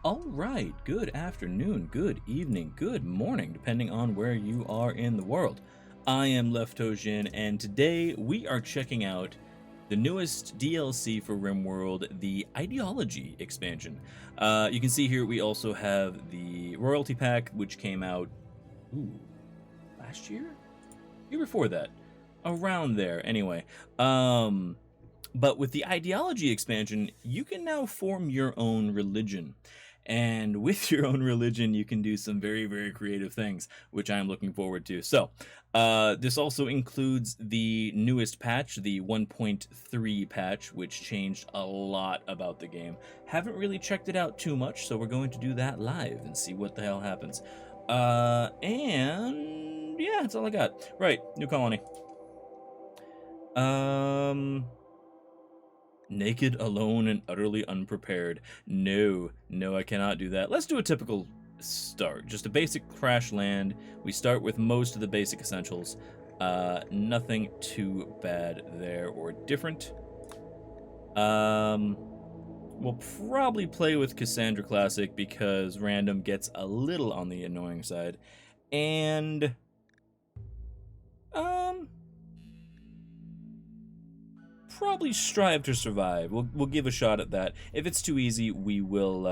All right, good afternoon, good evening, good morning, depending on where you are in the world. I am LeftToeDjinn, and today we are checking out the newest DLC for RimWorld, the Ideology expansion. You can see here we also have the Royalty Pack, which came out, ooh, last year? Year before that. Around there, anyway. But with the Ideology expansion, you can now form your own religion. And with your own religion, you can do some very, very creative things, which I'm looking forward to. So, this also includes the newest patch, the 1.3 patch, which changed a lot about the game. Haven't really checked it out too much, so we're going to do that live and see what the hell happens. And yeah, that's all I got. Right, new colony. Naked, alone, and utterly unprepared. No, I cannot do that. Let's do a typical start. Just a basic Crashland. We start with most of the basic essentials. Nothing too bad there or different. We'll probably play with Cassandra Classic because random gets a little on the annoying side. And probably strive to survive. We'll give a shot at that. If it's too easy, we'll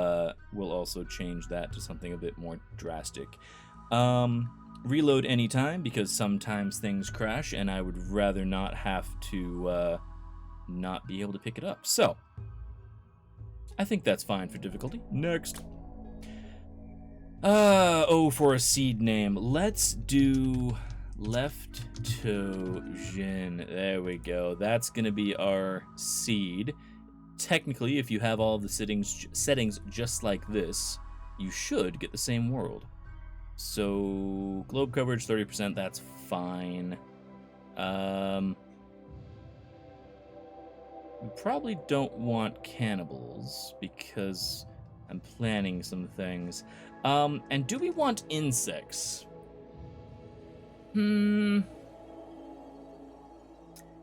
also change that to something a bit more drastic. Reload anytime because sometimes things crash and I would rather not have to not be able to pick it up. So I think that's fine for difficulty. Next. For a seed name, let's do LeftToeDjinn. There we go. That's gonna be our seed. Technically, if you have all of the settings just like this, you should get the same world. So globe coverage 30%, that's fine. We probably don't want cannibals because I'm planning some things. And do we want insects?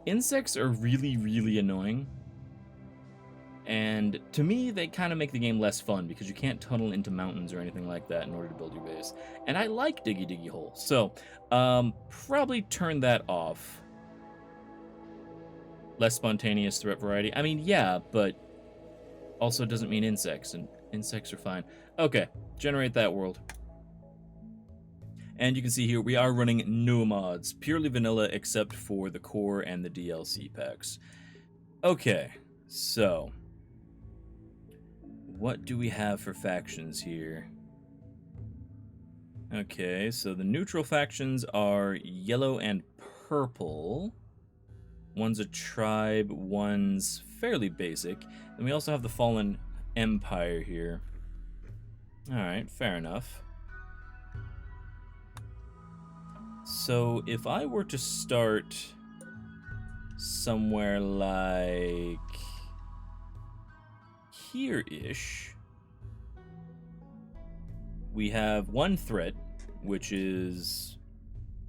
Insects are really, really annoying. And to me, they kind of make the game less fun because you can't tunnel into mountains or anything like that in order to build your base. And I like diggy diggy holes. So, probably turn that off. Less spontaneous threat variety. I mean, yeah, but also doesn't mean insects, and insects are fine. Okay, generate that world. And you can see here, we are running no mods, purely vanilla except for the core and the DLC packs. Okay, so what do we have for factions here? Okay, so the neutral factions are yellow and purple. One's a tribe, one's fairly basic. Then we also have the Fallen Empire here. Alright, fair enough. So if I were to start somewhere like here-ish, we have one threat, which is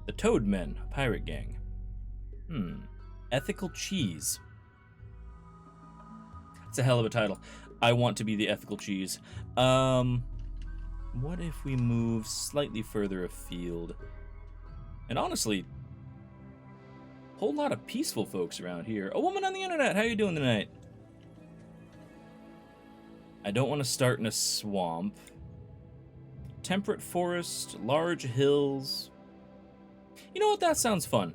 the Toadmen, a pirate gang. Ethical Cheese. It's a hell of a title. I want to be the ethical cheese. What if we move slightly further afield? And honestly, whole lot of peaceful folks around here. A woman on the internet, how you doing tonight? I don't want to start in a swamp. Temperate forest, large hills. You know what, that sounds fun.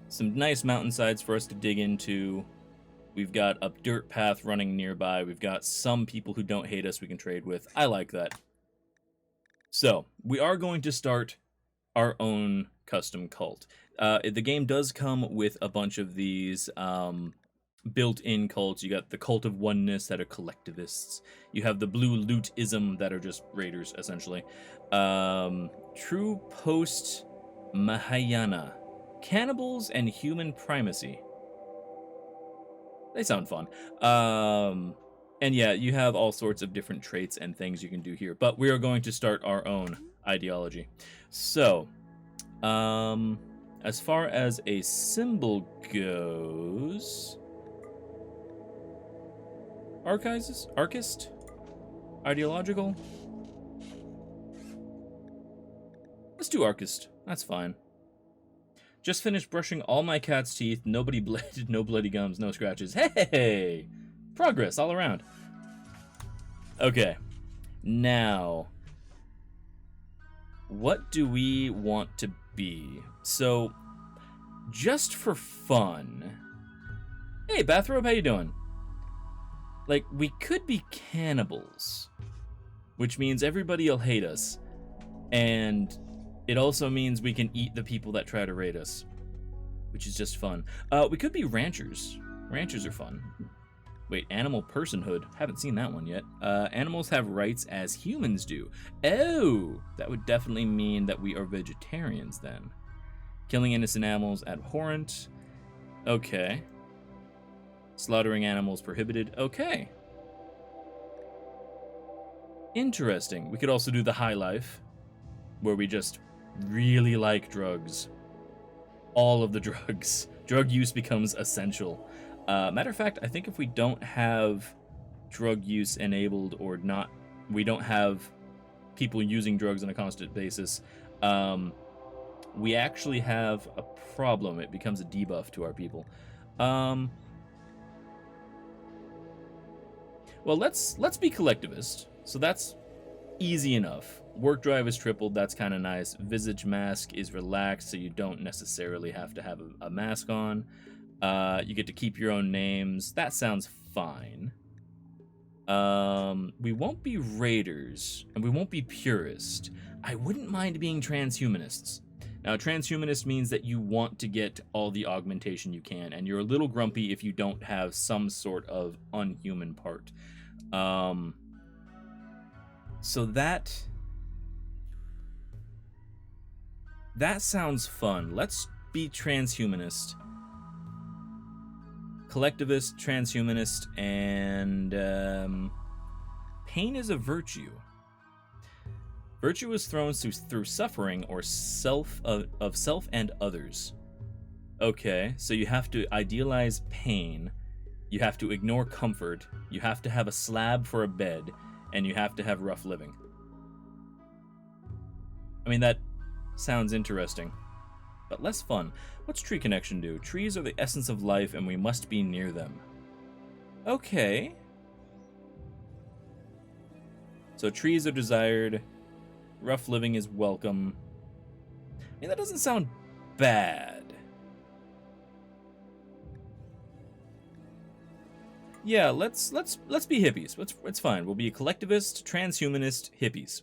Some nice mountainsides for us to dig into. We've got a dirt path running nearby. We've got some people who don't hate us we can trade with. I like that. So, we are going to start our own custom cult. The game does come with a bunch of these built-in cults. You got the Cult of Oneness that are collectivists. You have the Blue Loot-ism that are just raiders, essentially. True Post Mahayana. Cannibals and Human Primacy. They sound fun. And yeah, you have all sorts of different traits and things you can do here. But we are going to start our own ideology. So, as far as a symbol goes... Archist? Ideological? Let's do Archist. That's fine. Just finished brushing all my cat's teeth. Nobody bled, no bloody gums, no scratches. Hey! Progress all around. Okay. Now, what do we want to be? So, just for fun. Hey, Bathrobe, how you doing? Like, we could be cannibals, which means everybody will hate us. And it also means we can eat the people that try to raid us, which is just fun. We could be ranchers. Ranchers are fun. Wait, animal personhood. Haven't seen that one yet. Animals have rights as humans do. Oh, that would definitely mean that we are vegetarians then. Killing innocent animals abhorrent. Okay. Slaughtering animals prohibited. Okay. Interesting. We could also do the high life, where we just really like drugs. All of the drugs. Drug use becomes essential. Matter of fact, I think if we don't have drug use enabled or not, we don't have people using drugs on a constant basis, we actually have a problem. It becomes a debuff to our people. Well, let's be collectivist. So that's easy enough. Work drive is tripled, that's kind of nice. Visage mask is relaxed, so you don't necessarily have to have a mask on. You get to keep your own names. That sounds fine. We won't be raiders, and we won't be purist. I wouldn't mind being transhumanists. Now, transhumanist means that you want to get all the augmentation you can, and you're a little grumpy if you don't have some sort of unhuman part. So that sounds fun. Let's be transhumanist. Collectivist, transhumanist, and pain is a virtue. Virtue is thrown through suffering or of self and others. Okay, so you have to idealize pain, you have to ignore comfort, you have to have a slab for a bed, and you have to have rough living. I mean, that sounds interesting, but less fun. What's tree connection do? Trees are the essence of life, and we must be near them. Okay. So trees are desired. Rough living is welcome. I mean, that doesn't sound bad. Yeah, let's be hippies. It's fine. We'll be a collectivist, transhumanist, hippies.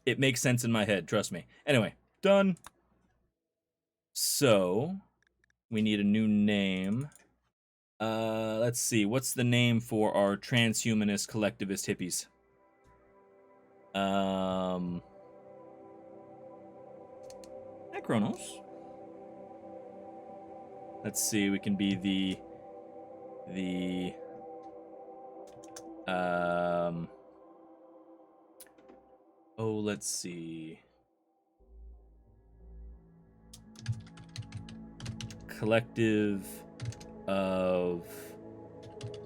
It makes sense in my head, trust me. Anyway, done. So, we need a new name. Let's see. What's the name for our transhumanist, collectivist hippies? Hi, Kronos. Let's see. We can be oh, let's see. Collective of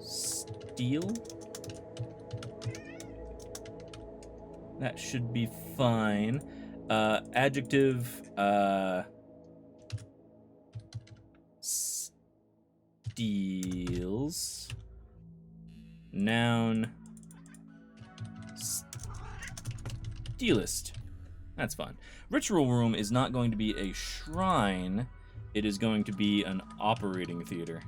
Steel? That should be fine. Adjective, steals. Noun, steelist. That's fine. Ritual room is not going to be a shrine. It is going to be an operating theater.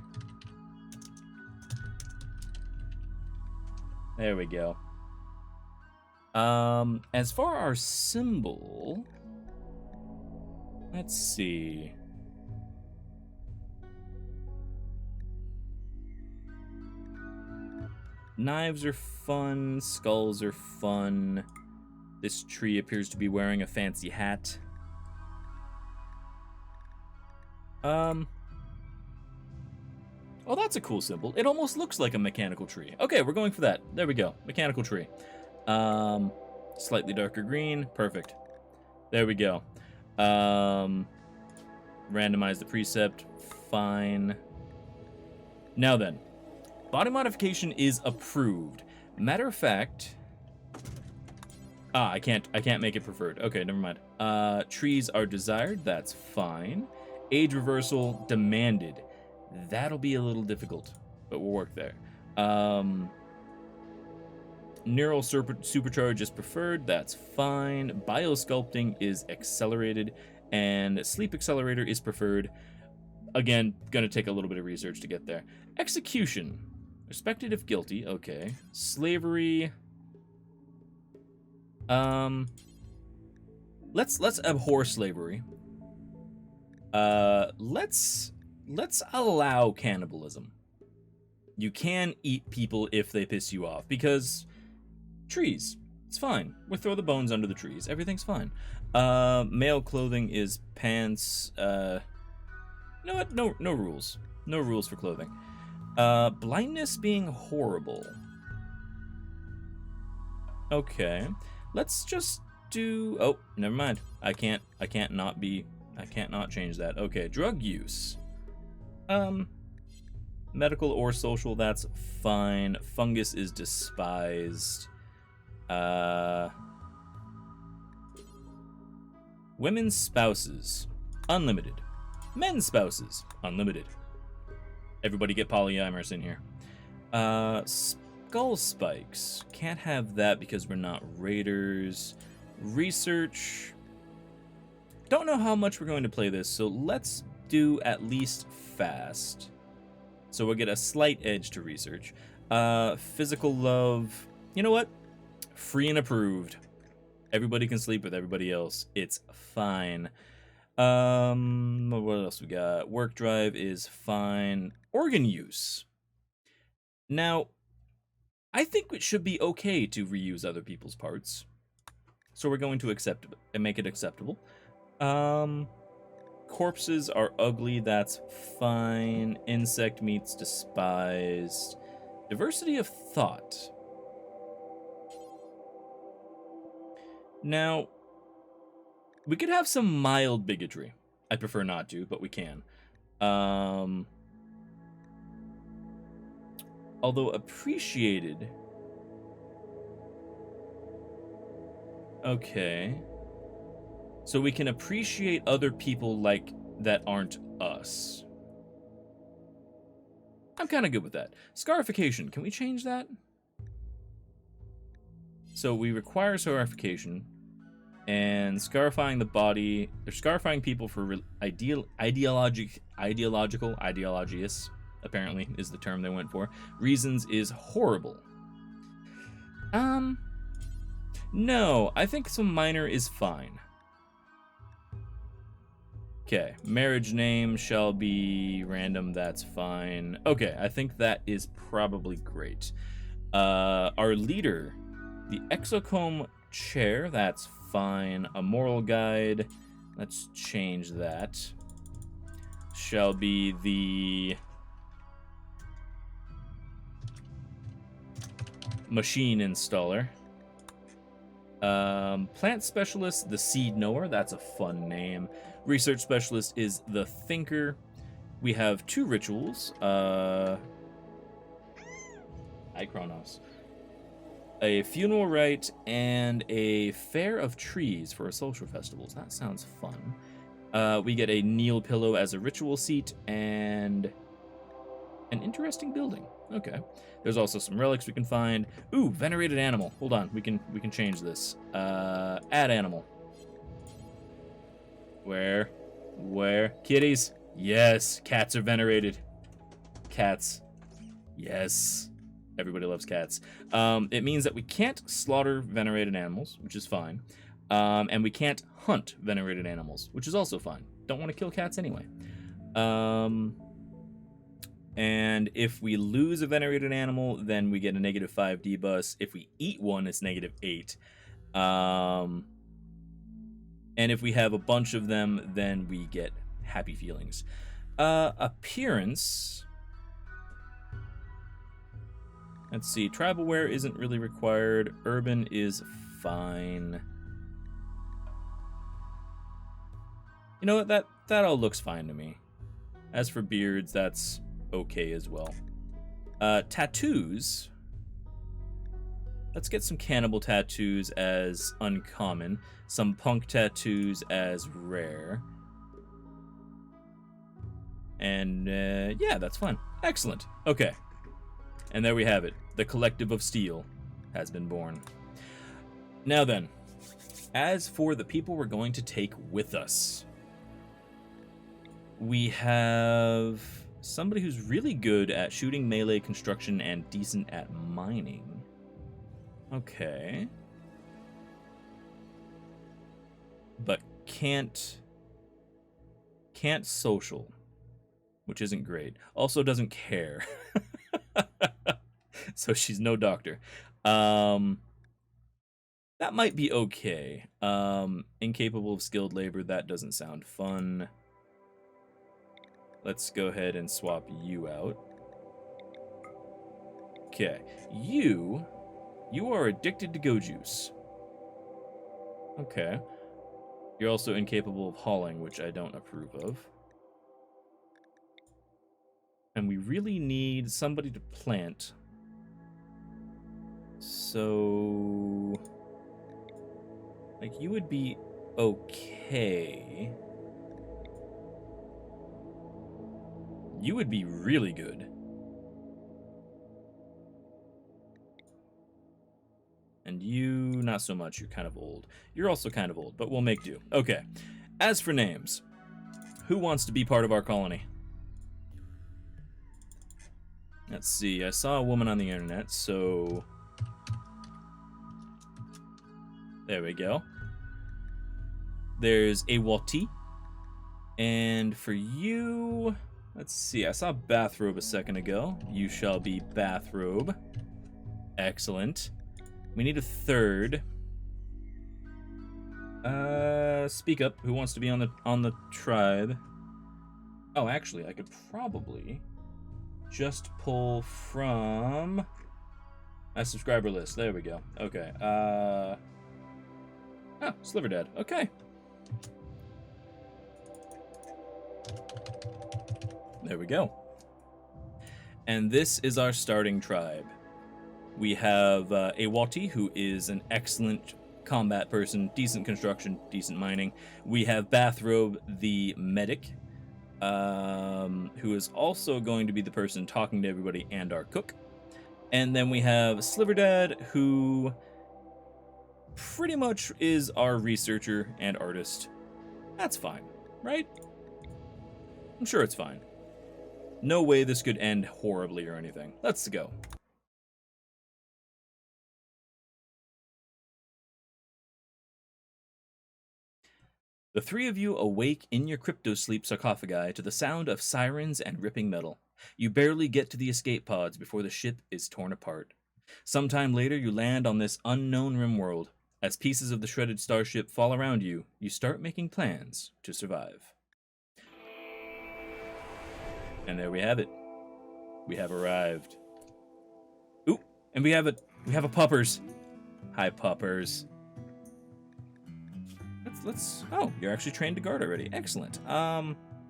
There we go. As for our symbol, let's see. Knives are fun, skulls are fun. This tree appears to be wearing a fancy hat. Oh, that's a cool symbol. It almost looks like a mechanical tree. Okay, we're going for that. There we go. Mechanical tree. Slightly darker green. Perfect. There we go. Randomize the precept. Fine. Now then, body modification is approved. Matter of fact... I can't make it preferred. Okay, never mind. Trees are desired. That's fine. Age reversal demanded. That'll be a little difficult, but we'll work there. Neural supercharge is preferred. That's fine. Biosculpting is accelerated, and sleep accelerator is preferred. Again, gonna take a little bit of research to get there. Execution. Respected if guilty. Okay. Slavery. Let's abhor slavery. Let's allow cannibalism. You can eat people if they piss you off, because trees. It's fine. We'll throw the bones under the trees. Everything's fine. Male clothing is pants. You know what? No rules. No rules for clothing. Blindness being horrible. Okay. Let's just do... Oh, never mind. I can't not change that. Okay, drug use. Medical or social, that's fine. Fungus is despised. Women's spouses, unlimited. Men's spouses, unlimited. Everybody get polyamorous in here. Skull spikes. Can't have that because we're not raiders. Research. Don't know how much we're going to play this, so let's do at least fast. So we'll get a slight edge to research. Physical love. You know what? Free and approved. Everybody can sleep with everybody else. It's fine. What else we got? Work drive is fine. Organ use. Now, I think it should be okay to reuse other people's parts. So we're going to accept it and make it acceptable. Corpses are ugly, that's fine. Insect meat's despised. Diversity of thought. Now, we could have some mild bigotry. I prefer not to, but we can. Although appreciated. Okay. So we can appreciate other people like that aren't us. I'm kind of good with that. Scarification, can we change that? So we require scarification, and scarifying the body, or scarifying people for ideologious, apparently is the term they went for. Reasons is horrible. No, I think some minor is fine. Okay, marriage name shall be random, that's fine. Okay, I think that is probably great. Our leader, the exocomb chair, that's fine. A moral guide, let's change that. Shall be the machine installer. Plant specialist, the seed knower, that's a fun name. Research specialist is the thinker. We have 2 rituals. Chronos. A funeral rite and a fair of trees for social festivals. That sounds fun. We get a kneel pillow as a ritual seat and an interesting building. Okay. There's also some relics we can find. Ooh, venerated animal. Hold on, we can change this. Add animal. Where? Kitties? Yes, cats are venerated. Cats. Yes. Everybody loves cats. It means that we can't slaughter venerated animals, which is fine. And we can't hunt venerated animals, which is also fine. Don't want to kill cats anyway. And if we lose a venerated animal, then we get a -5 debus. If we eat one, it's -8. And if we have a bunch of them, then we get happy feelings. Appearance. Let's see. Tribal wear isn't really required. Urban is fine. You know what? That all looks fine to me. As for beards, that's okay as well. Tattoos. Let's get some cannibal tattoos as uncommon, some punk tattoos as rare. And yeah, that's fine. Excellent. Okay. And there we have it. The Collective of Steel has been born. Now then, as for the people we're going to take with us, we have somebody who's really good at shooting, melee, construction, and decent at mining. Okay. But can't social, which isn't great. Also doesn't care. So she's no doctor. That might be okay. Incapable of skilled labor, that doesn't sound fun. Let's go ahead and swap you out. Okay. You are addicted to go juice. Okay. You're also incapable of hauling, which I don't approve of. And we really need somebody to plant. So, like, you would be okay. You would be really good. And you, not so much. You're kind of old. You're also kind of old, but we'll make do. Okay. As for names, who wants to be part of our colony? Let's see. I saw a woman on the internet, so there we go. There's a Walti. And for you, let's see. I saw Bathrobe a second ago. You shall be Bathrobe. Excellent. We need a third. Speak up. Who wants to be on the tribe? Oh, actually, I could probably just pull from my subscriber list. There we go. Okay. Oh, Sliverdad. Okay. There we go. And this is our starting tribe. We have a Walti, who is an excellent combat person, decent construction, decent mining. We have Bathrobe, the medic, who is also going to be the person talking to everybody and our cook. And then we have Sliverdad, who pretty much is our researcher and artist. That's fine, right? I'm sure it's fine. No way this could end horribly or anything. Let's go. The three of you awake in your crypto-sleep sarcophagi to the sound of sirens and ripping metal. You barely get to the escape pods before the ship is torn apart. Sometime later, you land on this unknown RimWorld. As pieces of the shredded starship fall around you, you start making plans to survive. And there we have it. We have arrived. Ooh, and we have a puppers. Hi, puppers. Oh, you're actually trained to guard already. Excellent.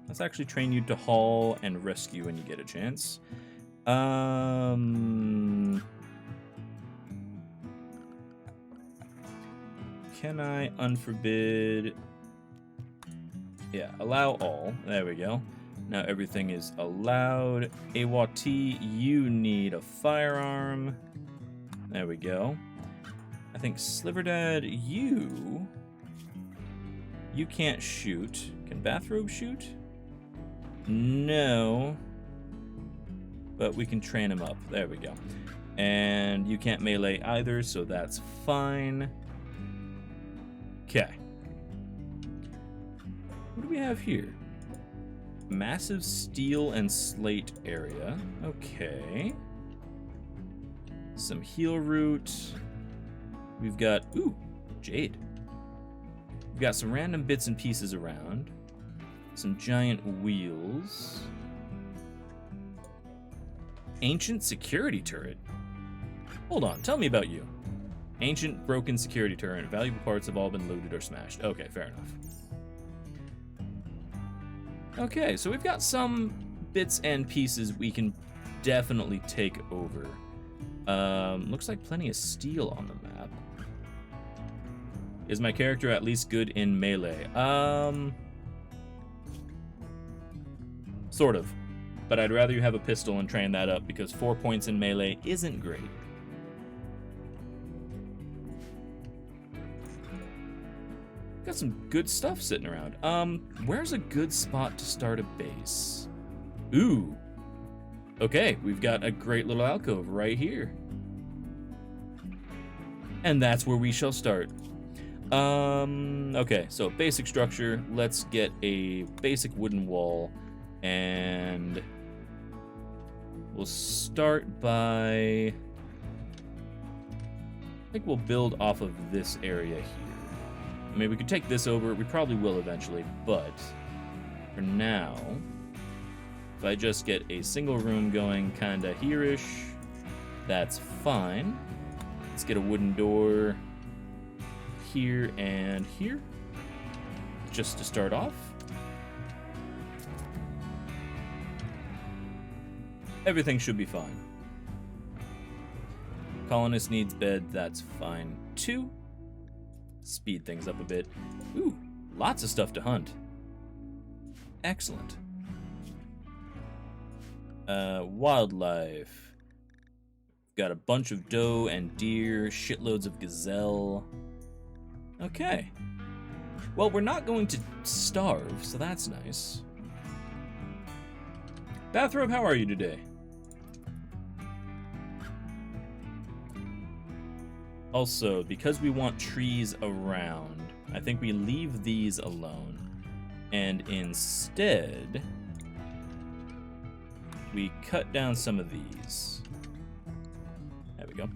Let's actually train you to haul and rescue when you get a chance. Can I unforbid? Yeah, allow all. There we go. Now everything is allowed. Awati, you need a firearm. There we go. I think Sliverdad, you can't shoot. Can Bathrobe shoot? No. But we can train him up. There we go. And you can't melee either, so that's fine. Okay. What do we have here? Massive steel and slate area. Okay. Some heal root. We've got, ooh, jade. We've got some random bits and pieces around. Some giant wheels. Ancient security turret. Hold on, tell me about you. Ancient broken security turret. Valuable parts have all been looted or smashed. Okay, fair enough. Okay, so we've got some bits and pieces we can definitely take over. Looks like plenty of steel on the map. Is my character at least good in melee? Sort of. But I'd rather you have a pistol and train that up, because 4 points in melee isn't great. Got some good stuff sitting around. Where's a good spot to start a base? Ooh. Okay, we've got a great little alcove right here. And that's where we shall start. Okay, so basic structure. Let's get a basic wooden wall, and we'll start by, I think we'll build off of this area here. I mean, we could take this over. We probably will eventually, but for now, if I just get a single room going kinda here-ish, that's fine. Let's get a wooden door here and here, just to start off. Everything should be fine. Colonist needs bed, that's fine too. Speed things up a bit. Ooh, lots of stuff to hunt. Excellent. Wildlife. Got a bunch of doe and deer, shitloads of gazelle. Okay. Well, we're not going to starve, so that's nice. Bathrobe, how are you today? Also, because we want trees around, I think we leave these alone. And instead, we cut down some of these. There we go.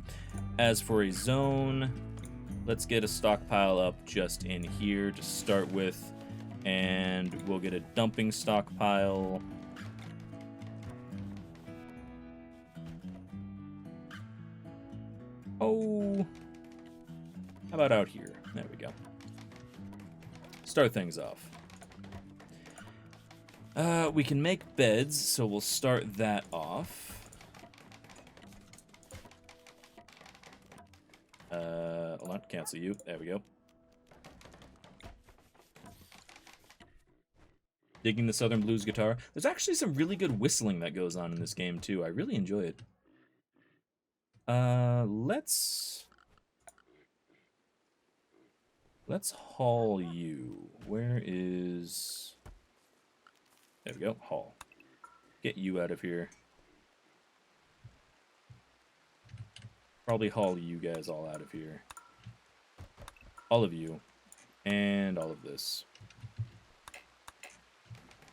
As for a zone, let's get a stockpile up just in here to start with. And we'll get a dumping stockpile. Oh, how about out here? There we go. Start things off. We can make beds, so we'll start that off. Hold on, cancel you. There we go. Digging the Southern Blues guitar. There's actually some really good whistling that goes on in this game, too. I really enjoy it. Let's haul you. Where is... There we go, haul. Get you out of here. Probably haul you guys all out of here. All of you. And all of this.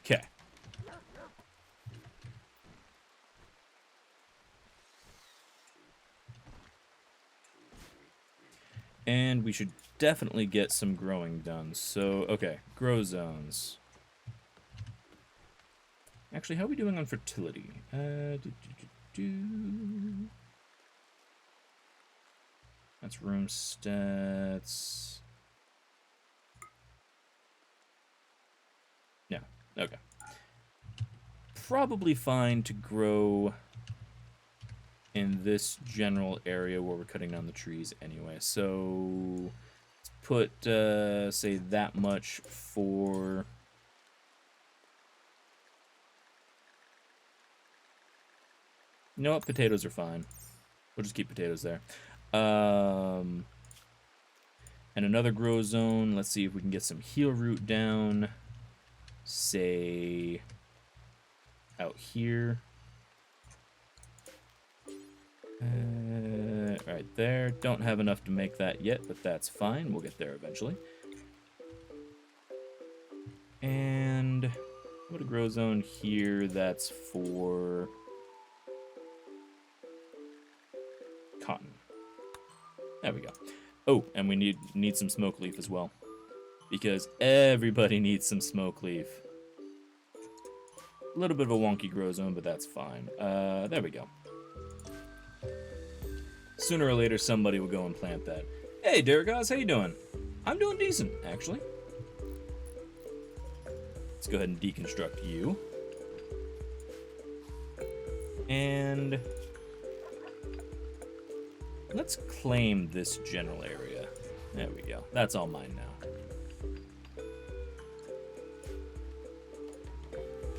Okay. And we should definitely get some growing done. So, okay, grow zones. Actually, how are we doing on fertility? That's room stats. Yeah, okay. Probably fine to grow in this general area where we're cutting down the trees anyway. So let's put, say, that much for... You know what? Potatoes are fine. We'll just keep potatoes there. And another grow zone. Let's see if we can get some heal root down. Say out here. Right there. Don't have enough to make that yet, but that's fine. We'll get there eventually. And what a grow zone here. That's for cotton. There we go. Oh, and we need some smoke leaf as well, because everybody needs some smoke leaf. A little bit of a wonky grow zone, but that's fine. There we go. Sooner or later, somebody will go and plant that. Hey, Derek Oz, how you doing? I'm doing decent, actually. Let's go ahead and deconstruct you. And Let's claim this general area. There we go. That's all mine now.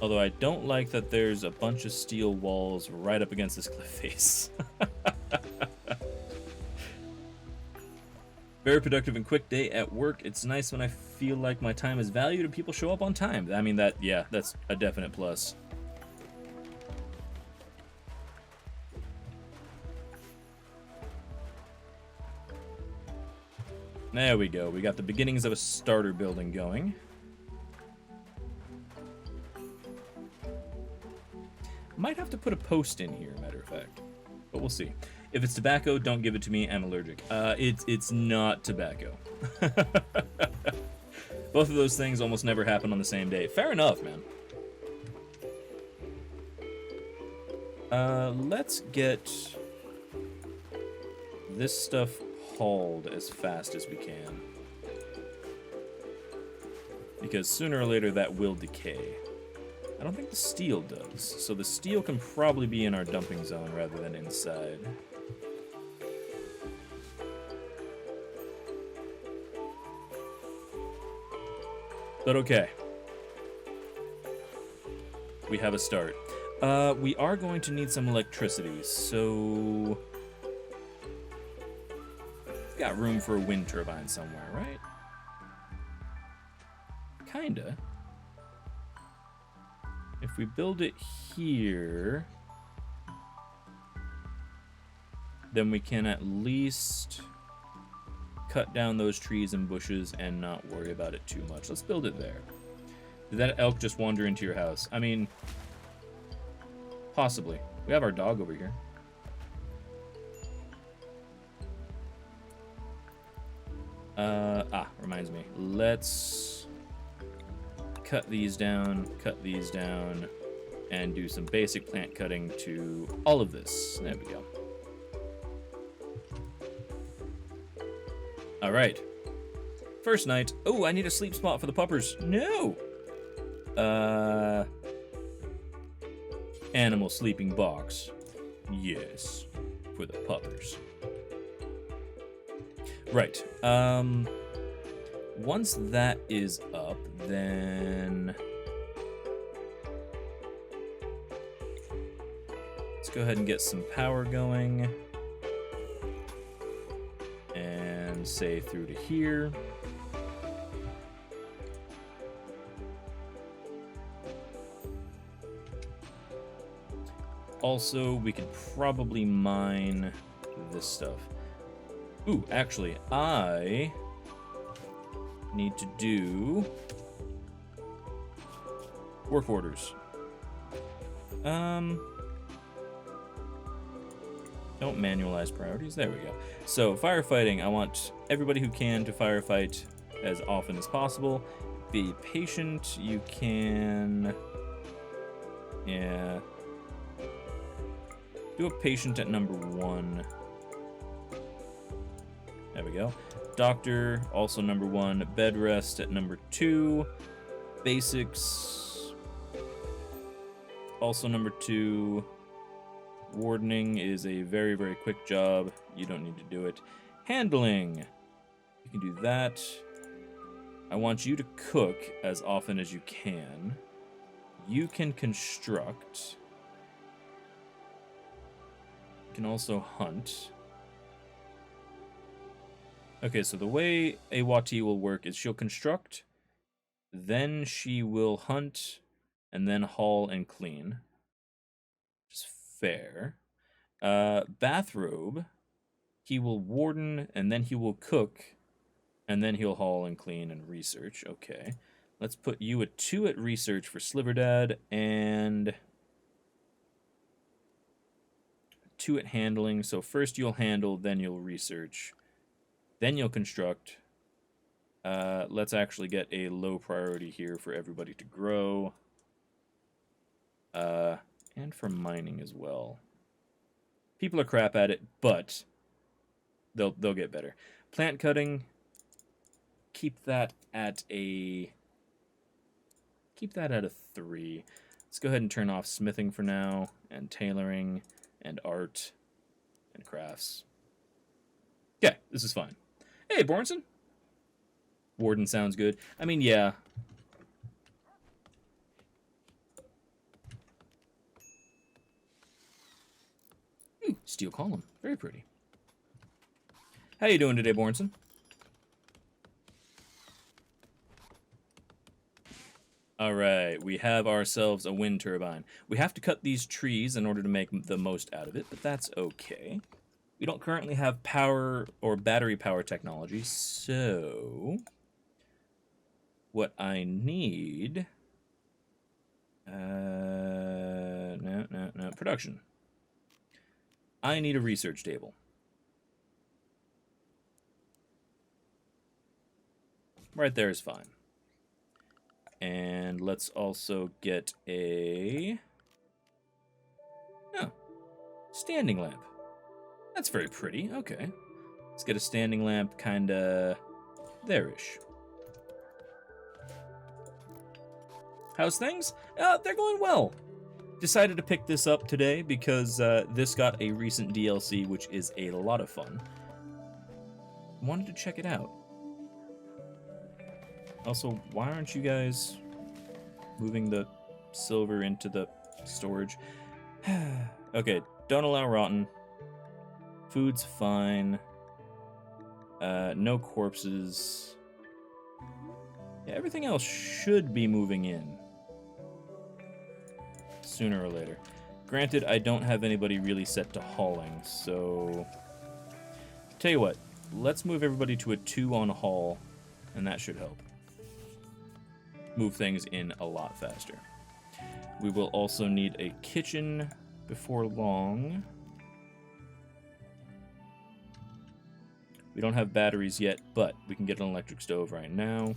Although I don't like that there's a bunch of steel walls right up against this cliff face. Very productive and quick day at work. It's nice when I feel like my time is valued and people show up on time. I mean, yeah, that's a definite plus. There we go. We got the beginnings of a starter building going. Might have to put a post in here, matter of fact. But we'll see. If it's tobacco, don't give it to me. I'm allergic. It's not tobacco. Both of those things almost never happen on the same day. Fair enough, man. Let's get this stuff hauled as fast as we can. Because sooner or later that will decay. I don't think the steel does. So the steel can probably be in our dumping zone rather than inside. But okay. We have a start. We are going to need some electricity, so... we've got room for a wind turbine somewhere, right? Kinda. If we build it here, then we can at least cut down those trees and bushes and not worry about it too much. Let's build it there. Did that elk just wander into your house? I mean, possibly. We have our dog over here. Reminds me. Let's cut these down, and do some basic plant cutting to all of this. There we go. All right. First night. Oh, I need a sleep spot for the puppers. No! Animal sleeping box. Yes. For the puppers. Right. Once that is up, then... let's go ahead and get some power going. And say through to here. Also, we could probably mine this stuff. Ooh, actually, I need to do work orders. Don't manualize priorities. There we go. So, firefighting, I want everybody who can to firefight as often as possible. Be patient. You can... yeah. Do a patient at number 1. There we go. Doctor, also number 1. Bed rest at number 2. Basics, also number 2. Wardening is a very, very quick job. You don't need to do it. Handling, you can do that. I want you to cook as often as you can. You can construct. You can also hunt. Okay, so the way a Wati will work is she'll construct, then she will hunt, and then haul and clean. Which is fair. Bathrobe, he will warden, and then he will cook, and then he'll haul and clean and research. Okay. Let's put you at 2 at research for Sliverdad, and 2 at handling. So first you'll handle, then you'll research. Then you'll construct. Let's actually get a low priority here for everybody to grow. And for mining as well. People are crap at it, but they'll get better. Plant cutting. Keep that at a 3. Let's go ahead and turn off smithing for now, and tailoring, and art, and crafts. Okay, this is fine. Hey, Bornson. Warden sounds good. I mean, yeah. Ooh, steel column. Very pretty. How you doing today, Bornson? All right, we have ourselves a wind turbine. We have to cut these trees in order to make the most out of it, but that's okay. We don't currently have power or battery power technology, so what I need... no, production. I need a research table. Right there is fine. And let's also get a... oh, standing lamp. That's very pretty. Okay. Let's get a standing lamp kinda there-ish. How's things? They're going well. Decided to pick this up today because this got a recent DLC, which is a lot of fun. Wanted to check it out. Also, why aren't you guys moving the silver into the storage? Okay, don't allow rotten. Food's fine. No corpses. Yeah, everything else should be moving in. Sooner or later. Granted, I don't have anybody really set to hauling, so... tell you what, let's move everybody to a 2 on haul, and that should help. Move things in a lot faster. We will also need a kitchen before long. We don't have batteries yet, but we can get an electric stove right now.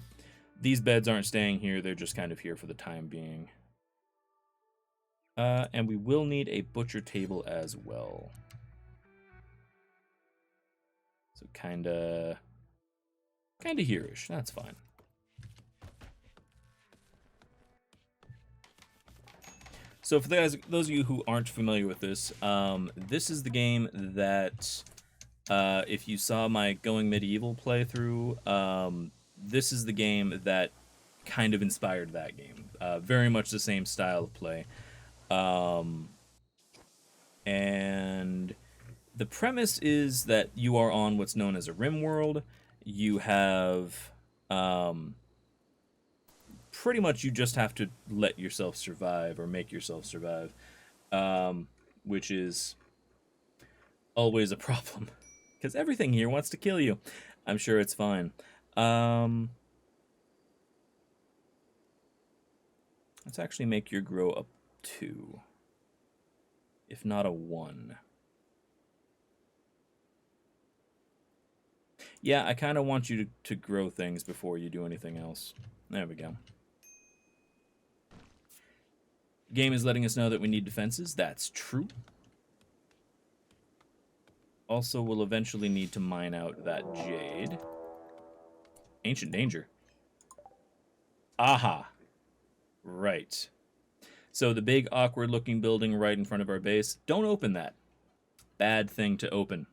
These beds aren't staying here, they're just kind of here for the time being. And we will need a butcher table as well. So kinda here-ish, that's fine. So for those of you who aren't familiar with this, this is the game that, if you saw my Going Medieval playthrough, this is the game that kind of inspired that game. Very much the same style of play. And the premise is that you are on what's known as a RimWorld. You have... pretty much you just have to let yourself survive or make yourself survive, which is always a problem because everything here wants to kill you. I'm sure it's fine. Let's actually make your grow up 2, if not a 1. Yeah, I kind of want you to grow things before you do anything else. There we go. Game is letting us know that we need defenses. That's true. Also, we'll eventually need to mine out that jade. Ancient danger. Aha. Right. So the big awkward-looking building right in front of our base, don't open that. Bad thing to open.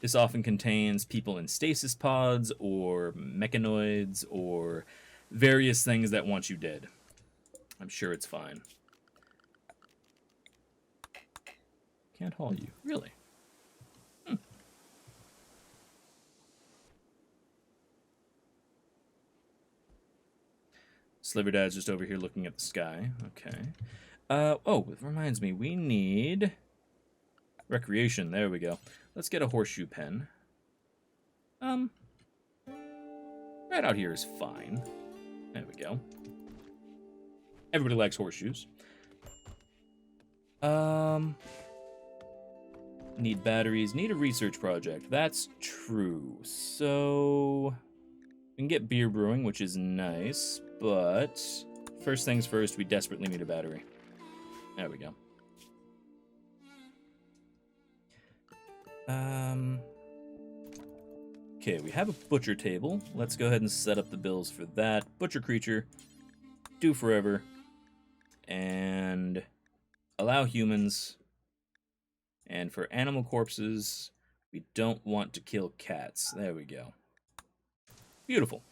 This often contains people in stasis pods or mechanoids or various things that want you dead. I'm sure it's fine. Can't haul you. Really? Sliver Dad's just over here looking at the sky. Okay. Oh, it reminds me, we need recreation. There we go. Let's get a horseshoe pen. Right out here is fine. There we go. Everybody likes horseshoes. Need batteries. Need a research project. That's true. So we can get beer brewing, which is nice, but first things first, we desperately need a battery. There we go. Okay, we have a butcher table. Let's go ahead and set up the bills for that. Butcher creature, do forever, and allow humans, And for animal corpses, we don't want to kill cats. There we go. Beautiful.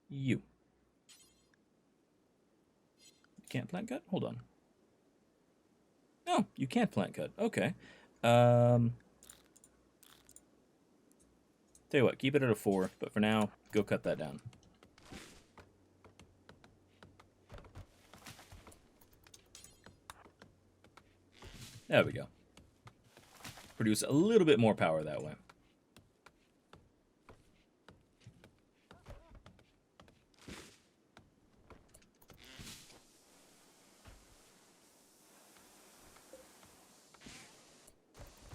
You. Can't plant cut? Hold on. No, you can't plant cut. Okay. Tell you what, keep it at a 4, but for now, go cut that down. There we go. Produce a little bit more power that way.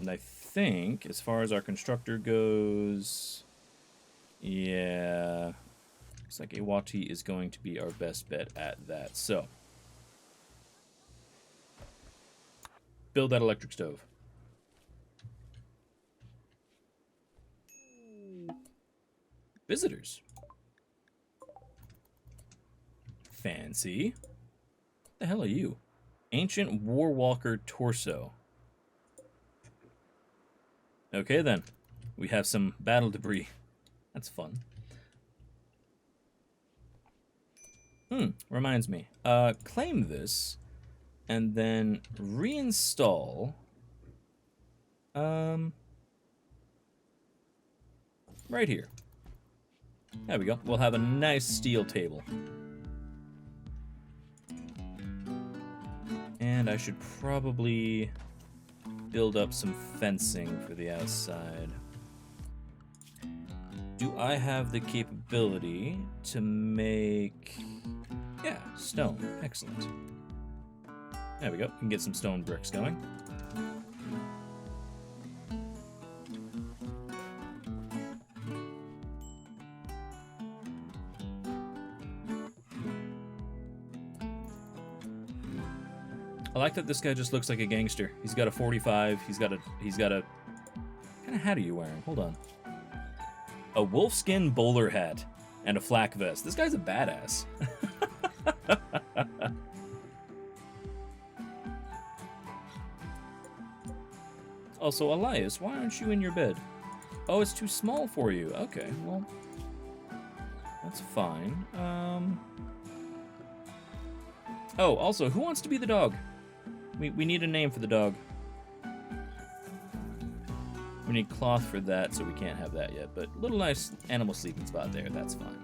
And I think, as far as our constructor goes, yeah, looks like Iwati is going to be our best bet at that. So, build that electric stove. Visitors. Fancy. What the hell are you? Ancient Warwalker torso. Okay, then. We have some battle debris. That's fun. Reminds me. Claim this, and then reinstall. Right here. There we go. We'll have a nice steel table. And I should probably build up some fencing for the outside. Do I have the capability to make... Yeah, stone. Excellent. There we go. We can get some stone bricks going. I like that this guy just looks like a gangster. He's got a 45. He's got a... What kind of hat are you wearing? Hold on. A wolfskin bowler hat and a flak vest. This guy's a badass. Also, Elias, why aren't you in your bed? Oh, it's too small for you. Okay, well, that's fine. Oh, also, who wants to be the dog? We need a name for the dog. We need cloth for that, so we can't have that yet. But little nice animal sleeping spot there. That's fine.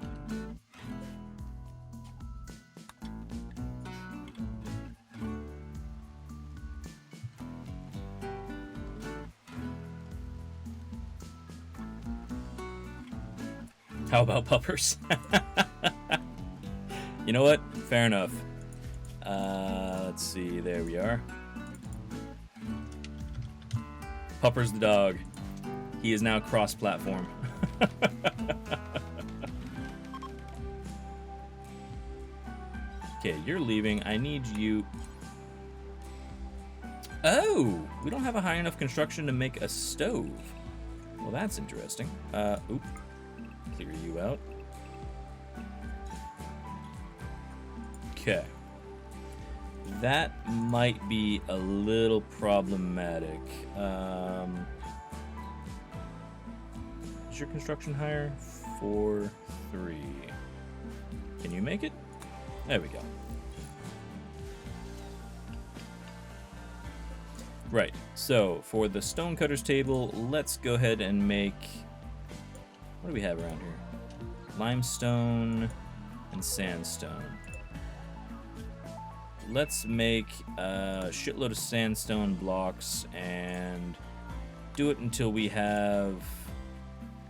How about puppers? You know what? Fair enough. Let's see. There we are. Pupper's the dog. He is now cross-platform. Okay, you're leaving. I need you... Oh! We don't have a high enough construction to make a stove. Well, that's interesting. Oop. Clear you out. Okay. That might be a little problematic. Is your construction higher? 4, 3. Can you make it? There we go. Right, so for the stonecutters table, let's go ahead and make... What do we have around here? Limestone and sandstone. Let's make a shitload of sandstone blocks and do it until we have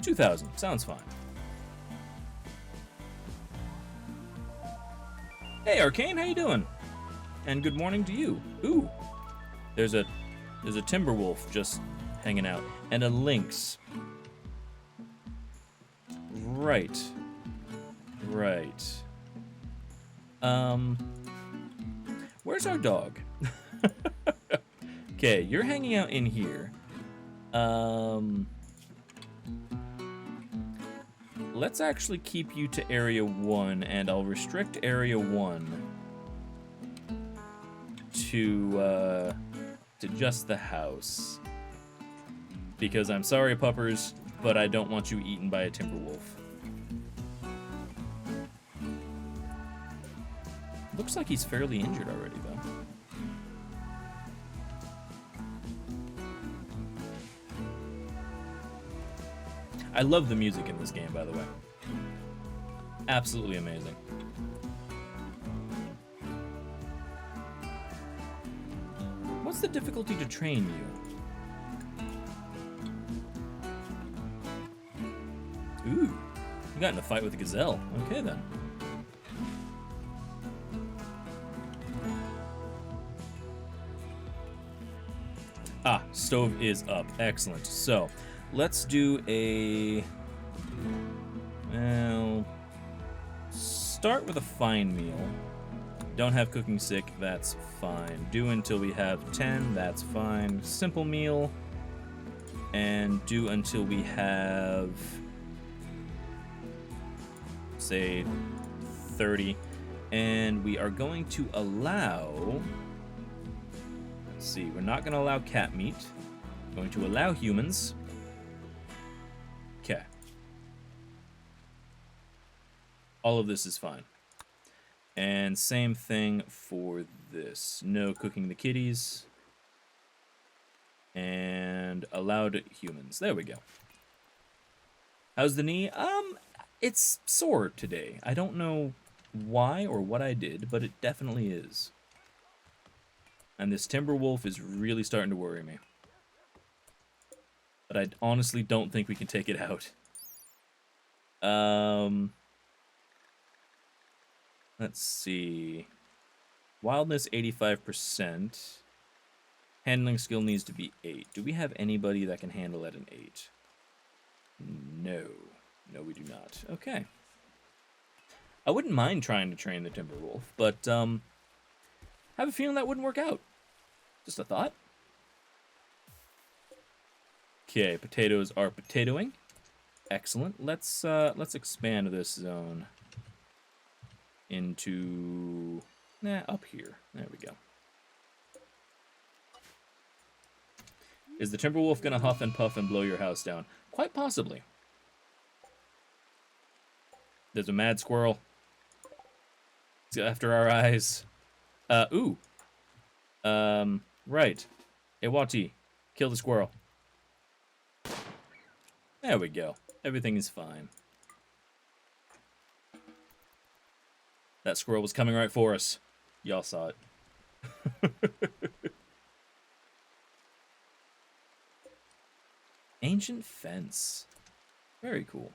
2,000. Sounds fine. Hey, Arcane, how you doing? And good morning to you. Ooh, there's a Timberwolf just hanging out and a lynx. Right. Where's our dog? Okay, you're hanging out in let's actually keep you to Area 1, and I'll restrict Area 1 to just the house. Because I'm sorry, puppers, but I don't want you eaten by a Timberwolf. Looks like he's fairly injured already, though. I love the music in this game, by the way. Absolutely amazing. What's the difficulty to train you? Ooh, you got in a fight with a gazelle. Okay, then. Ah, stove is up. Excellent. So, let's do a... Well... Start with a fine meal. Don't have cooking sick, that's fine. Do until we have 10, that's fine. Simple meal. And do until we have... say 30, and we are going to allow, let's see, we're not going to allow cat meat, we're going to allow humans. Okay, all of this is fine, and same thing for this. No cooking the kitties, and allowed humans. There we go. How's the knee? It's sore today. I don't know why or what I did, but it definitely is. And this Timberwolf is really starting to worry me. But I honestly don't think we can take it out. Let's see. Wildness 85%. Handling skill needs to be 8. Do we have anybody that can handle at an 8? No. No, we do not. Okay. I wouldn't mind trying to train the Timberwolf, but I have a feeling that wouldn't work out. Just a thought. Okay, potatoes are potatoing. Excellent. Let's expand this zone into up here. There we go. Is the Timberwolf gonna huff and puff and blow your house down? Quite possibly. There's a mad squirrel. He's after our eyes. Ooh. Right. Ewati, kill the squirrel. There we go. Everything is fine. That squirrel was coming right for us. Y'all saw it. Ancient fence. Very cool.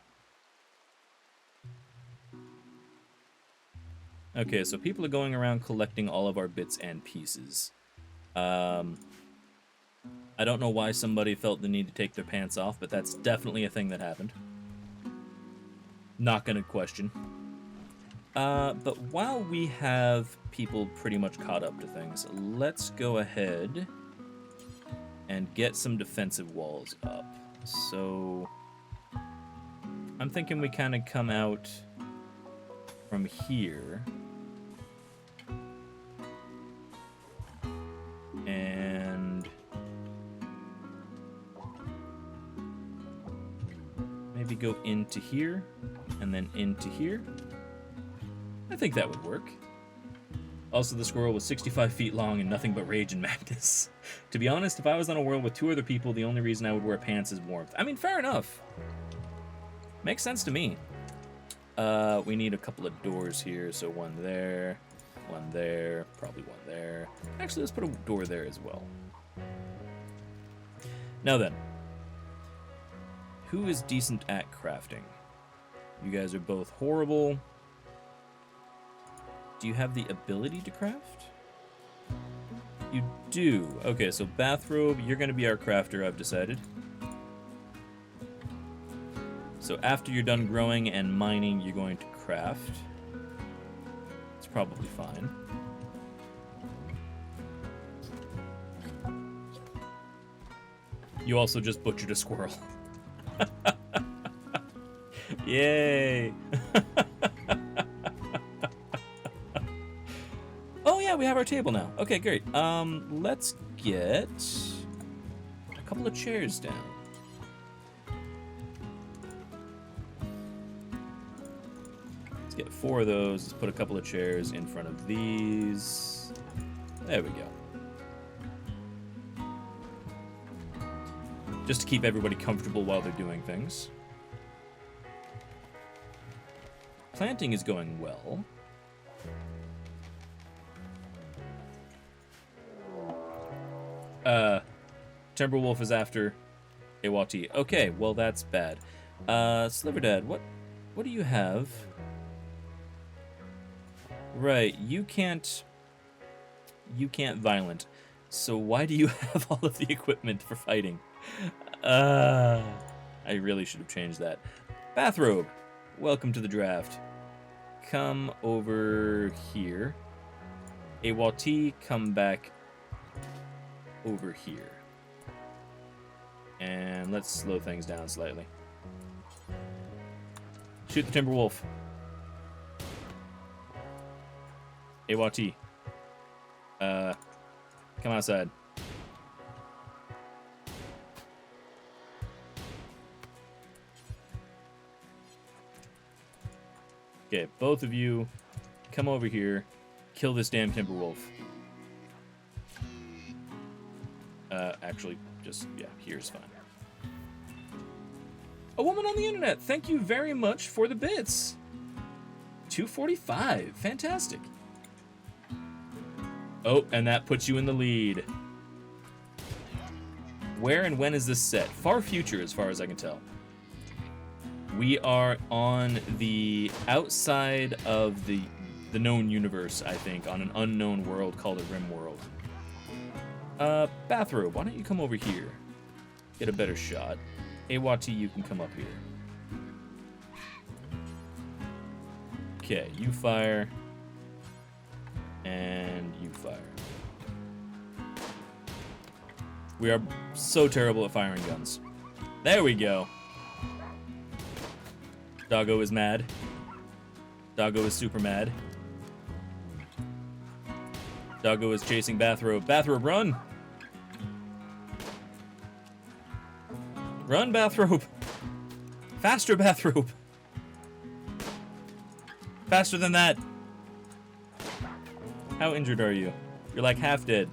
Okay, so people are going around collecting all of our bits and pieces. I don't know why somebody felt the need to take their pants off, but that's definitely a thing that happened. Not gonna question. But while we have people pretty much caught up to things, let's go ahead and get some defensive walls up. So I'm thinking we kind of come out from here and maybe go into here and then into here. I think that would work. Also, the squirrel was 65 feet long and nothing but rage and madness. To be honest, if I was on a world with 2 other people, the only reason I would wear pants is warmth. I mean, fair enough. Makes sense to me. We need a couple of doors here, so one there, probably one there. Actually, let's put a door there as well. Now then, who is decent at crafting? You guys are both horrible. Do you have the ability to craft? You do. Okay, so bathrobe, you're going to be our crafter, I've decided. So after you're done growing and mining, you're going to craft. It's probably fine. You also just butchered a squirrel. Yay! Oh yeah, we have our table now. Okay, great. Let's get a couple of chairs down. Let's get 4 of those. Let's put a couple of chairs in front of these. There we go. Just to keep everybody comfortable while they're doing things. Planting is going well. Timberwolf is after Awati. Okay, well that's bad. Sliverdad, what do you have? Right, you can't violent. So why do you have all of the equipment for fighting? I really should have changed that. Bathrobe, welcome to the draft. Come over here. Awati, come back over here. And let's slow things down slightly. Shoot the Timberwolf. Awati. Come outside. Okay, both of you, come over here. Kill this damn Timberwolf. Actually, just, yeah, here's fine. A woman on the internet, thank you very much for the bits. 245, fantastic. Oh, and that puts you in the lead. Where and when is this set? Far future, as far as I can tell. We are on the outside of the known universe, I think, on an unknown world called a RimWorld. Bathrobe, why don't you come over here? Get a better shot. Awati, you can come up here. Okay, you fire. And you fire. We are so terrible at firing guns. There we go. Doggo is mad. Doggo is super mad. Doggo is chasing Bathrobe. Bathrobe, run! Run, Bathrobe! Faster, Bathrobe! Faster than that! How injured are you? You're like half dead.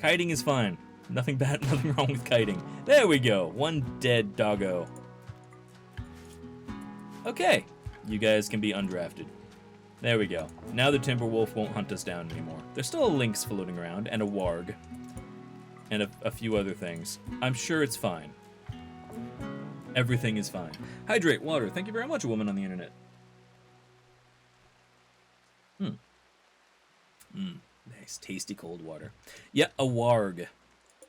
Kiting is fine. Nothing bad, nothing wrong with kiting. There we go. One dead doggo. Okay. You guys can be undrafted. There we go. Now the Timberwolf won't hunt us down anymore. There's still a lynx floating around, and a warg. And a few other things. I'm sure it's fine. Everything is fine. Hydrate water. Thank you very much, a woman on the internet. Nice, tasty cold water. Yeah, a warg.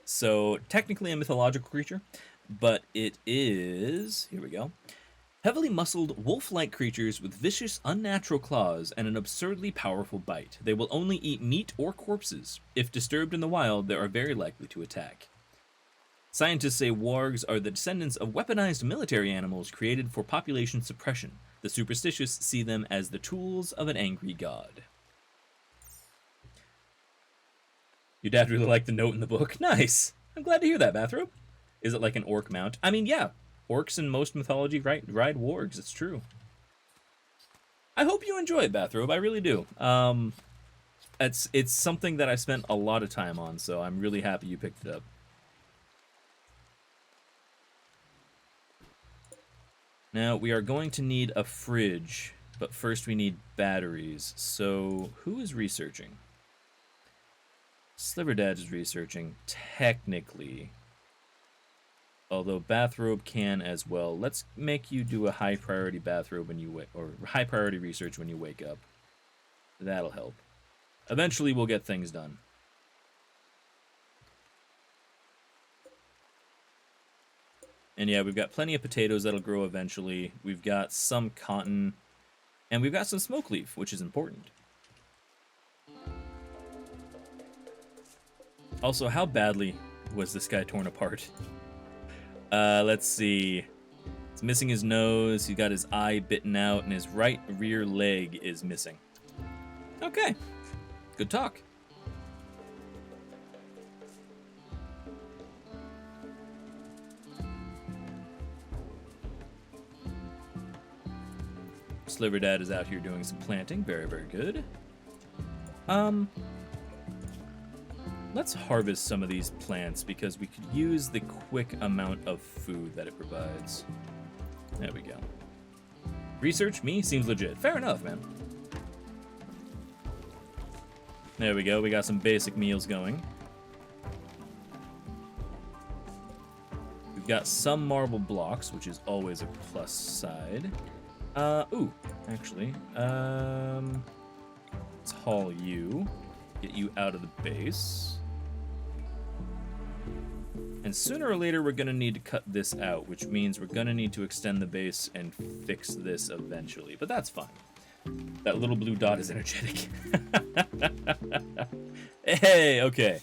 So, technically a mythological creature, but it is... Here we go. Heavily muscled, wolf-like creatures with vicious, unnatural claws and an absurdly powerful bite. They will only eat meat or corpses. If disturbed in the wild, they are very likely to attack. Scientists say wargs are the descendants of weaponized military animals created for population suppression. The superstitious see them as the tools of an angry god. Your dad really liked the note in the book. Nice! I'm glad to hear that, Bathrobe. Is it like an orc mount? I mean, yeah. Orcs in most mythology ride wargs. It's true. I hope you enjoy it, Bathrobe. I really do. It's something that I spent a lot of time on, so I'm really happy you picked it up. Now, we are going to need a fridge, but first we need batteries. So, who is researching? Sliverdad is researching, technically. Although Bathrobe can as well. Let's make you do a high priority bathrobe when you or high priority research when you wake up. That'll help. Eventually we'll get things done. And yeah, we've got plenty of potatoes that'll grow eventually. We've got some cotton. And we've got some smoke leaf, which is important. Also, how badly was this guy torn apart? Let's see. He's missing his nose. He got his eye bitten out, and his right rear leg is missing. Okay. Good talk. Sliverdad is out here doing some planting. Very, very good. Let's harvest some of these plants because we could use the quick amount of food that it provides. There we go. Research me seems legit. Fair enough, man. There we go. We got some basic meals going. We've got some marble blocks, which is always a plus side. Ooh, actually, let's haul you, get you out of the base. And sooner or later, we're gonna need to cut this out, which means we're gonna need to extend the base and fix this eventually, but that's fine. That little blue dot is energetic. Hey, okay.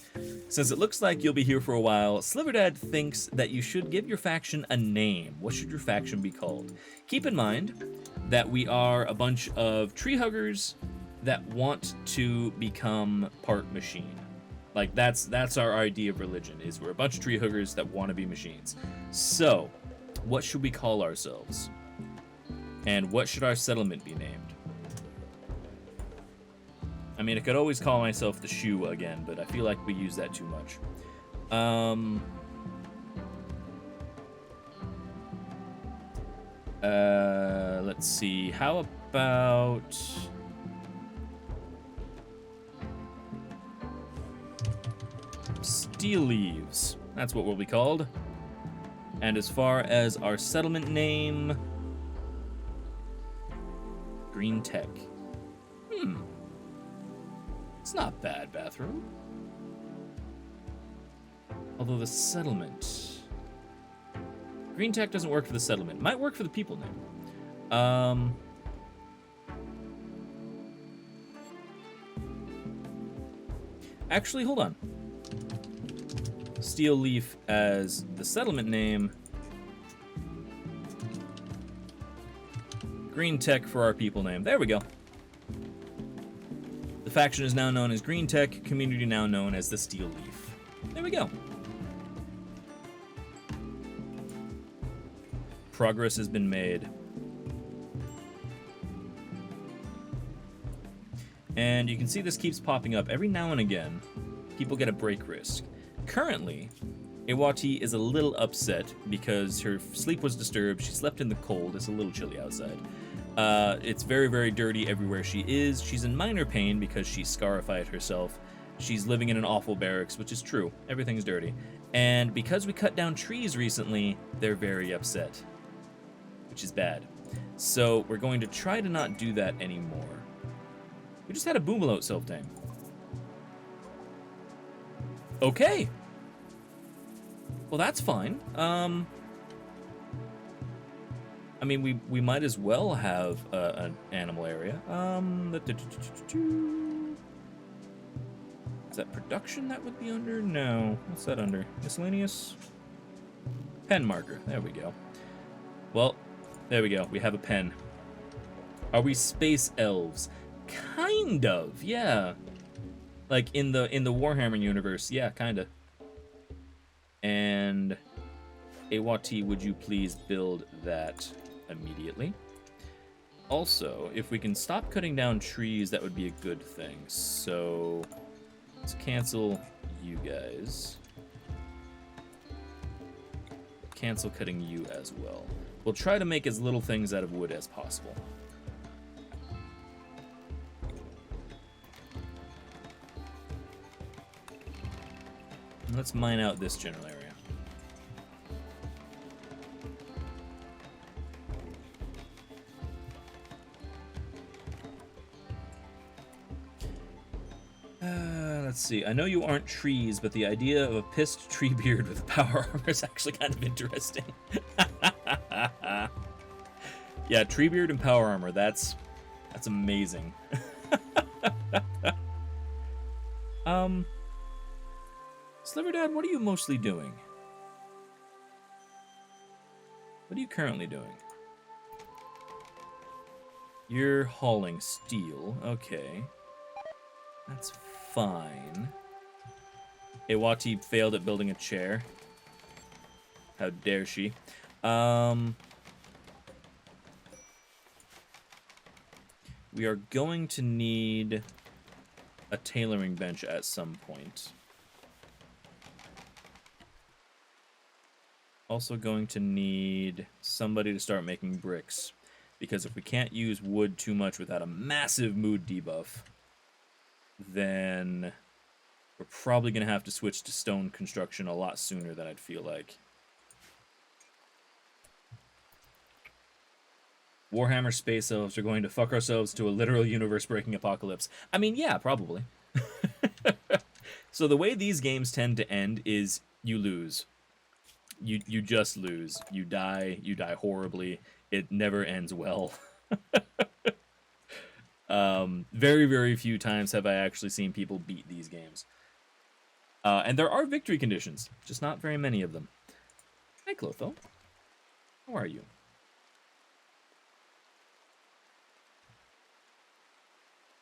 Since it looks like you'll be here for a while, Sliverdad thinks that you should give your faction a name. What should your faction be called? Keep in mind that we are a bunch of tree huggers that want to become part machine. Like, that's our idea of religion, is we're a bunch of tree huggers that want to be machines. So, what should we call ourselves? And what should our settlement be named? I mean, I could always call myself the Shoe again, but I feel like we use that too much. Let's see. How about... Steel Leaves. That's what we'll be called. And as far as our settlement name... Green Tech. It's not bad, Bathroom. Although the settlement... Green Tech doesn't work for the settlement. Might work for the people name. Actually, hold on. Steel Leaf as the settlement name. Green Tech for our people name. There we go. The faction is now known as Green Tech, community now known as the Steel Leaf. There we go. Progress has been made. And you can see this keeps popping up. Every now and again, people get a break risk. Currently, Iwati is a little upset because her sleep was disturbed. She slept in the cold. It's a little chilly outside. It's very, very dirty everywhere she is. She's in minor pain because she scarified herself. She's living in an awful barracks, which is true. Everything's dirty. And because we cut down trees recently, they're very upset, which is bad. So we're going to try to not do that anymore. We just had a Boomalote self-tame. Okay. Well, that's fine. I mean, we might as well have an animal area. Is that production that would be under? No. What's that under? Miscellaneous? Pen marker. There we go. Well, there we go. We have a pen. Are we space elves? Kind of, yeah. Like in the Warhammer universe, yeah, kinda. And Awati, would you please build that immediately? Also, if we can stop cutting down trees, that would be a good thing. So let's cancel you guys. Cancel cutting you as well. We'll try to make as little things out of wood as possible. Let's mine out this general area. Let's see. I know you aren't trees, but the idea of a pissed tree beard with power armor is actually kind of interesting. Yeah, tree beard and power armor. That's amazing. Sliverdad, what are you mostly doing? What are you currently doing? You're hauling steel. Okay. That's fine. Ewati failed at building a chair. How dare she? We are going to need a tailoring bench at some point. Also going to need somebody to start making bricks, because if we can't use wood too much without a massive mood debuff, then we're probably going to have to switch to stone construction a lot sooner than I'd feel like. Warhammer Space Elves are going to fuck ourselves to a literal universe-breaking apocalypse. I mean, yeah, probably. So the way these games tend to end is you lose. You just lose. You die horribly. It never ends well. Very, very few times have I actually seen people beat these games. And there are victory conditions, just not very many of them. Hi, Clotho. How are you?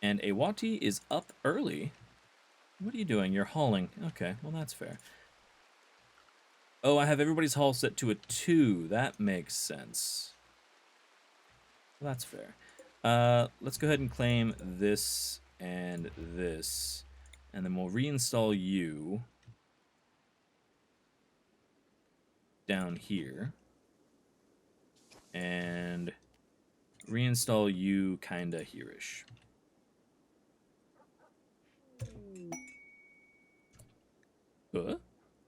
And Ewati is up early. What are you doing? You're hauling. Okay, well, that's fair. Oh, I have everybody's haul set to a 2. That makes sense. Well, that's fair. Let's go ahead and claim this and this. And then we'll reinstall you down here. And reinstall you kinda here-ish.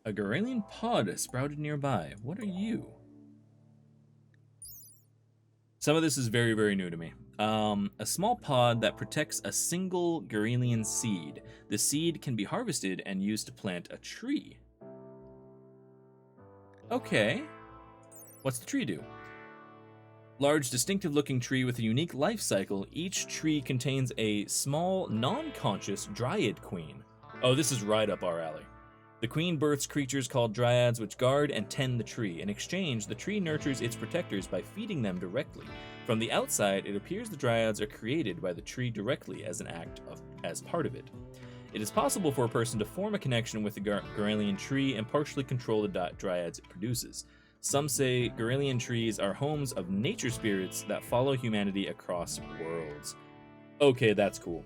A Guerrillian pod has sprouted nearby. What are you? Some of this is very, very new to me. A small pod that protects a single Guerrillian seed. The seed can be harvested and used to plant a tree. Okay. What's the tree do? Large, distinctive-looking tree with a unique life cycle. Each tree contains a small, non-conscious dryad queen. Oh, this is right up our alley. The queen births creatures called dryads which guard and tend the tree. In exchange, the tree nurtures its protectors by feeding them directly. From the outside, it appears the dryads are created by the tree directly as part of it. It is possible for a person to form a connection with the Guerrillian tree and partially control the dryads it produces. Some say Guerrillian trees are homes of nature spirits that follow humanity across worlds. Okay, that's cool.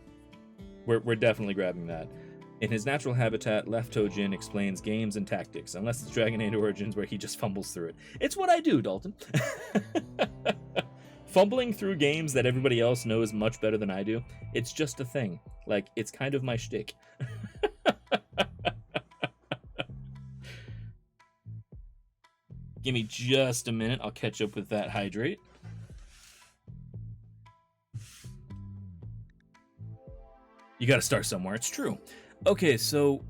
We're definitely grabbing that. In his natural habitat, LeftToeDjinn explains games and tactics, unless it's Dragon Age Origins where he just fumbles through it. It's what I do, Dalton. Fumbling through games that everybody else knows much better than I do, it's just a thing. Like, it's kind of my shtick. Give me just a minute, I'll catch up with that hydrate. You gotta start somewhere, it's true. Okay, so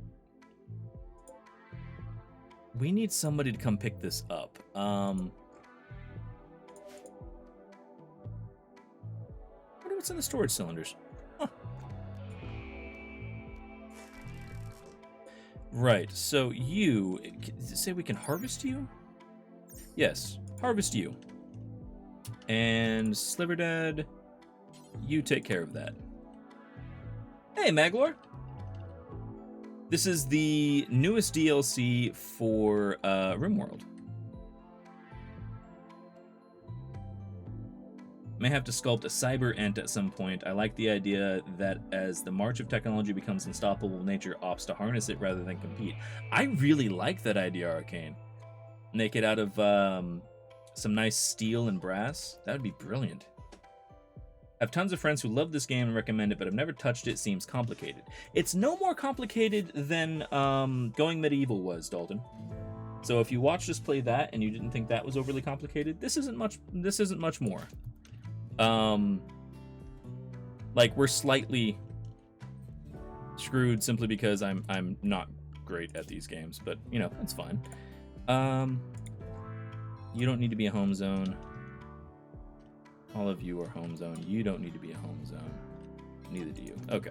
we need somebody to come pick this up. I wonder what's in the storage cylinders. Huh. Right, so you... Does it say we can harvest you? Yes, harvest you. And Sliverdad, you take care of that. Hey, Maglor! This is the newest DLC for RimWorld. May have to sculpt a cyber ent at some point. I like the idea that as the march of technology becomes unstoppable, nature opts to harness it rather than compete. I really like that idea, Arcane. Make it out of some nice steel and brass. That would be brilliant. I have tons of friends who love this game and recommend it, but have never touched it. Seems complicated. It's no more complicated than going medieval was, Dalton. So if you watched us play that and you didn't think that was overly complicated, this isn't much more. Like, we're slightly screwed simply because I'm not great at these games, but you know, it's fine. You don't need to be a home zone. All of you are home zone. You don't need to be a home zone. Neither do you. Okay.